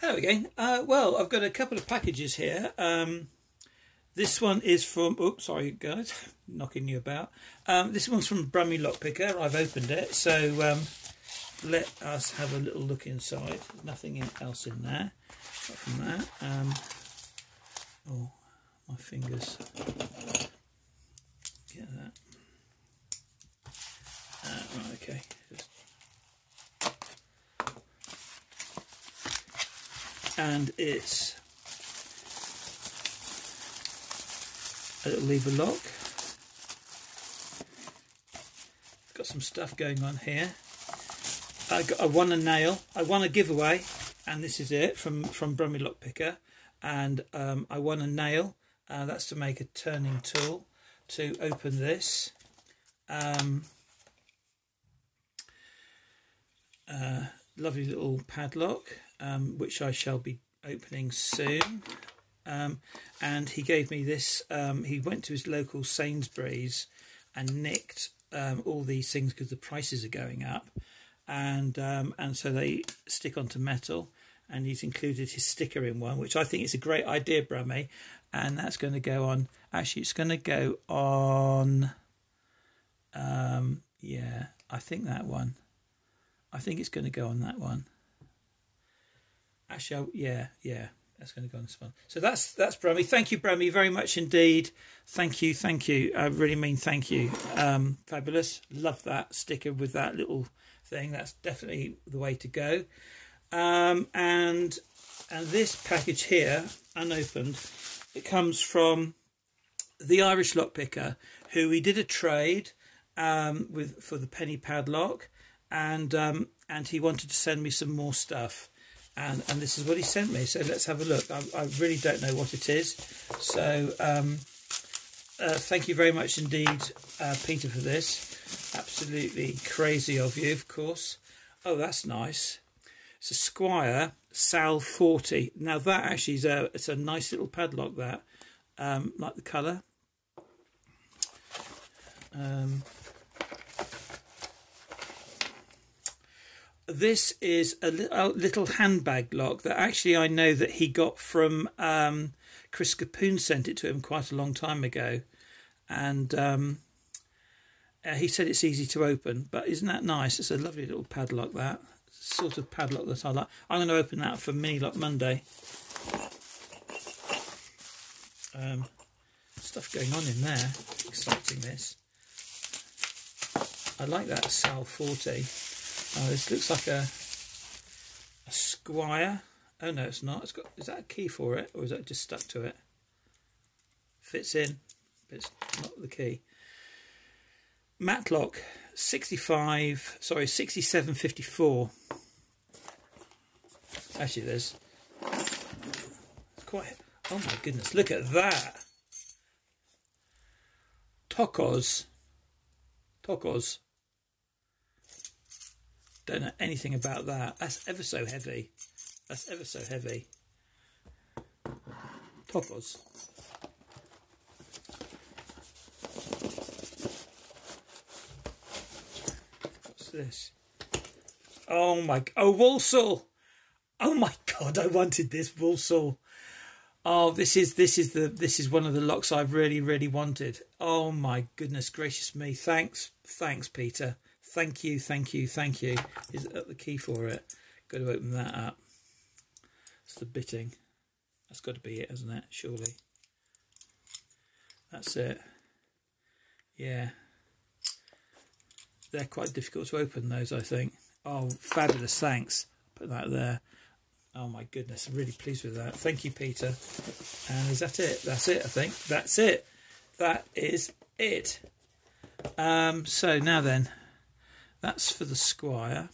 Hello again. Well, I've got a couple of packages here. This one is from... Oops, sorry guys, knocking you about. This one's from Brummie Lockpicker. I've opened it, so let us have a little look inside. There's nothing else in there apart from that. Oh, my fingers. Get that. Right, okay. And it's a little lever lock. Got some stuff going on here. I won a nail. I won a giveaway, and this is it from Brummie Lockpicker. And I won a nail. That's to make a turning tool to open this. Lovely little padlock, which I shall be opening soon. And he gave me this. He went to his local Sainsbury's and nicked all these things because the prices are going up, and so they stick onto metal. And he's included his sticker in one, which I think is a great idea, Brummie. And that's going to go on. Actually, it's going to go on. Yeah, I think that one. I think it's going to go on that one. Actually, yeah, that's going to go on this one. So that's Brummie. Thank you, Brummie, very much indeed. Thank you. I really mean thank you. Fabulous. Love that sticker with that little thing. That's definitely the way to go. And this package here, unopened, it comes from the Irish Lockpicker, who we did a trade for the penny padlock. And he wanted to send me some more stuff, and this is what he sent me. So let's have a look. I really don't know what it is. So thank you very much indeed, Peter, for this. Absolutely crazy of you, of course. Oh, that's nice. It's a Squire Sal 40. Now that actually is it's a nice little padlock. That like the colour. This is a little handbag lock that actually I know that he got from Chris Capoon, sent it to him quite a long time ago, and he said it's easy to open. But isn't that nice? It's a lovely little padlock, that sort of padlock that I like. I'm going to open that for Mini Lock Monday. Stuff going on in there, exciting this. I like that Sal 40. Oh, this looks like a Squire. Oh no, it's not. It's got. Is that a key for it, or is that just stuck to it? Fits in, but it's not the key. Matlock 6754. Actually, it's quite. Oh my goodness! Look at that. Tokos. Don't know anything about that. That's ever so heavy. Tokos. What's this? Oh my! Oh, Walsall! Oh my God! I wanted this Walsall. Oh, this is one of the locks I've really wanted. Oh my goodness gracious me! Thanks, Peter. Thank you. Is that the key for it? Got to open that up. It's the bitting. That's got to be it, hasn't it? Surely. That's it. Yeah. They're quite difficult to open, those, I think. Oh, fabulous. Thanks. Put that there. Oh my goodness. I'm really pleased with that. Thank you, Peter. And is that it? That's it, I think. That's it. That is it. So now then. That's for the Squire.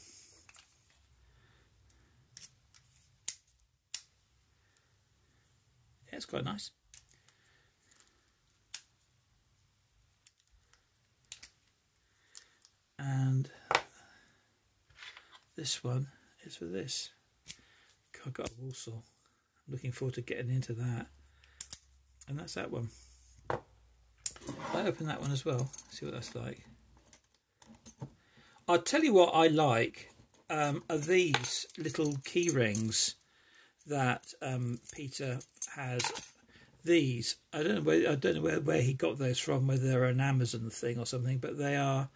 Yeah, it's quite nice. And this one is for this. I've got a Walsall. I'm looking forward to getting into that. And that's that one. I open that one as well. See what that's like. I'll tell you what I like are these little key rings that Peter has these. I don't know where he got those from, whether they're an Amazon thing or something, but they are,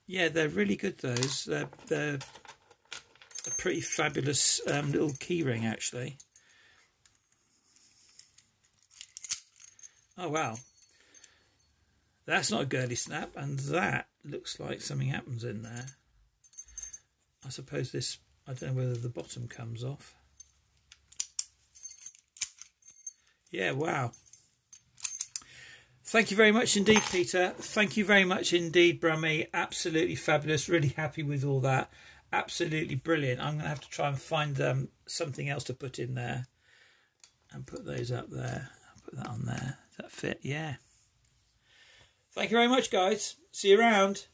yeah, they're really good. Those they're a pretty fabulous little key ring, actually. Oh wow, that's not a girly snap, and that looks like something happens in there. I suppose this, I don't know whether the bottom comes off. Yeah, wow. Thank you very much indeed, Peter. Thank you very much indeed, Brummy. Absolutely fabulous. Really happy with all that. Absolutely brilliant. I'm going to have to try and find something else to put in there and put those up there. I'll put that on there. Does that fit? Yeah. Thank you very much, guys. See you around.